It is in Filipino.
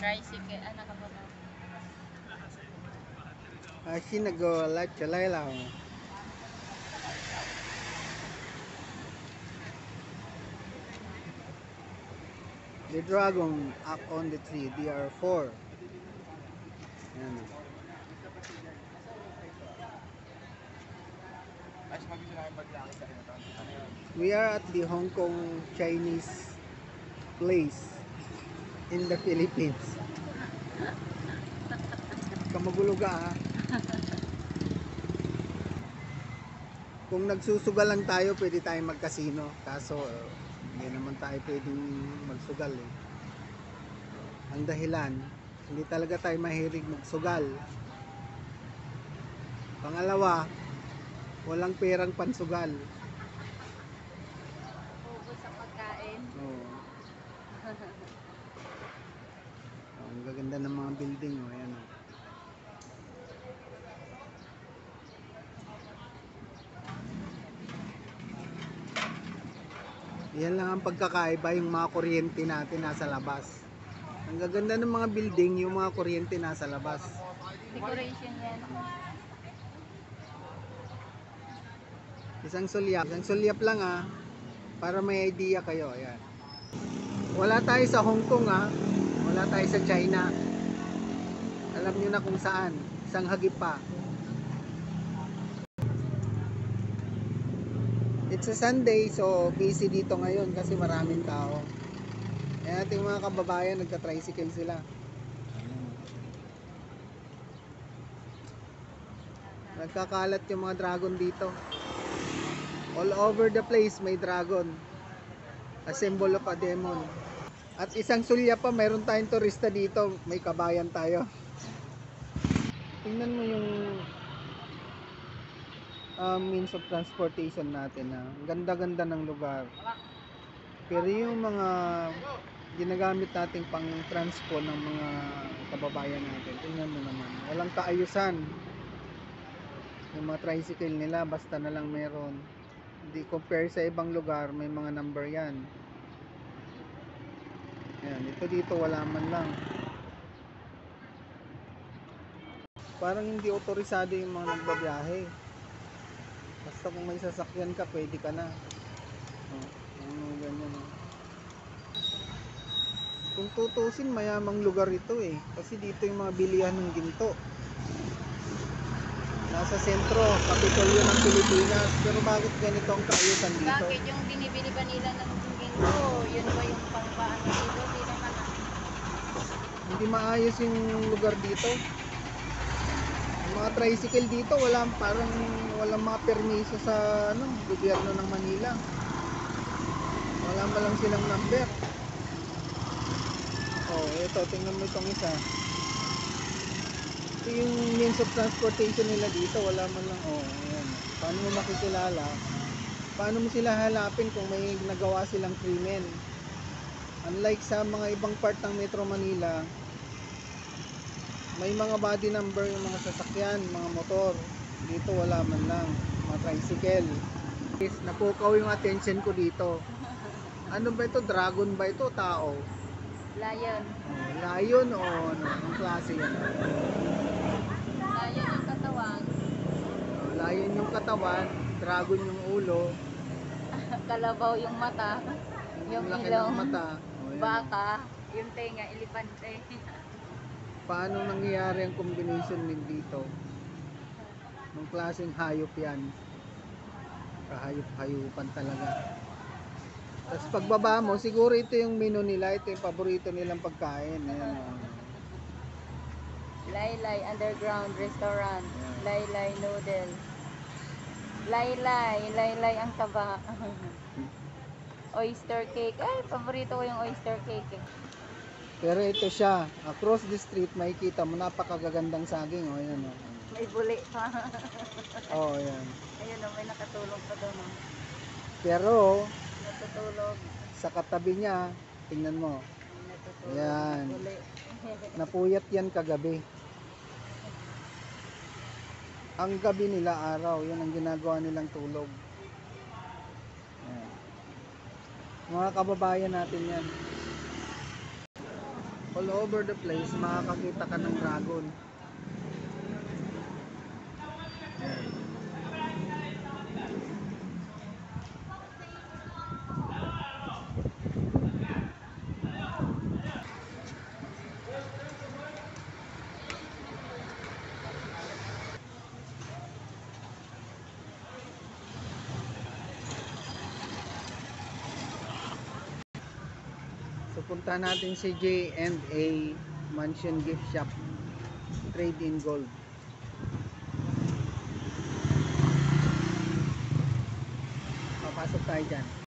Tricycle, anak ka ba mo? She nag-light chalay lang. The dragon up on the tree, DR4. Ayan. We are at the Hong Kong Chinese place in the Philippines. Kamagulo ka ha. Kung nagsusugal lang tayo, pwede tayong magkasino. Kaso, hindi naman tayo pwedeng magsugal eh. Ang dahilan, hindi talaga tayo mahilig magsugal. Pangalawa, walang perang pansugal. Ubus sa pagkain. Oo. Ang gaganda ng mga building. Oh. Ayan, oh. Yan lang ang pagkakaiba, yung mga kuryente natin nasa labas. Ang gaganda ng mga building, yung mga kuryente nasa labas. Decoration yan. Isang sulyap lang ah, para may idea kayo. Ayan. Wala tayo sa Hong Kong ah, wala tayo sa China. Alam nyo na kung saan, isang hagip pa. It's a Sunday, so busy dito ngayon kasi maraming tao. Ayan, ating mga kababayan, nagka-tricycle sila. Nagkakalat yung mga dragon dito. All over the place may dragon. A symbol of a demon. At isang sulya pa, mayroon tayong turista dito. May kabayan tayo. Tingnan mo yung means of transportation natin. Ang ganda-ganda ng lugar. Pero yung mga ginagamit natin pang transpo ng mga kababayan natin, tingnan mo naman. Walang kaayusan. Yung mga tricycle nila, basta na lang meron. Hindi compare sa ibang lugar, may mga number yan. Ayan, ito dito wala man lang. Parang hindi otorisado yung mga nagbabiyahe. Basta kung may sasakyan ka, pwede ka na. Ganyan. Kung tutusin, mayamang lugar ito eh. Kasi dito yung mga bilihan ng ginto. Nasa sentro, kapitolyo ng Pilipinas. Pero bakit ganito ang kaayusan dito? Bakit yung binibili ba nila ng ginto? Yun ba yung pangbaano dito? Hindi naman ah. Hindi maayos yung lugar dito. Yung mga tricycle dito, parang walang mga permiso sa gobyerno ng Manila. Wala pa lang silang number. Oh, ito, tingnan mo itong isa. Ito yung means of transportation nila dito, wala man lang. Oh, ayan. Paano mo makikilala? Paano mo sila halapin kung may nagawa silang krimen? Unlike sa mga ibang part ng Metro Manila, may mga body number yung mga sasakyan, mga motor. Dito wala man lang, mga tricycle. Napukaw yung attention ko dito. Ano ba ito? Dragon ba ito? Tao? Lion. Lion o ano? Anong klase yan? Lion yung katawan. Lion yung katawan, dragon yung ulo, Kalabaw yung mata. Yung laki ilong. ng mata. O, yan, Baka. Yung tenga, elefante. paano nangyayari ang combination din dito? Anong klaseng hayop yan? Kahayop-hayupan talaga. Tapos pagbaba mo, siguro ito yung menu nila, ito yung paborito nilang pagkain. Ayan, o. Laylay Underground Restaurant. Laylay Noodle. Laylay ang taba. Oyster cake. Ay, paborito ko yung oyster cake eh. Pero ito siya, across the street, makikita mo, napakagagandang saging. O, ayan, o. May buli pa. O, ayan. Ayun o, may nakatulog pa doon o. Pero, Natutulog. sa katabi niya, tingnan mo, Natutulog. ayan. Buli. Napuyat yan kagabi. Ang gabi nila araw, yun ang ginagawa nilang tulog. Ayan. Mga kababayan natin yan. all over the place makakakita ka ng dragon. Yan. So punta natin si J&A Mansion Gift Shop, Trade in Gold. Papasok tayo dyan.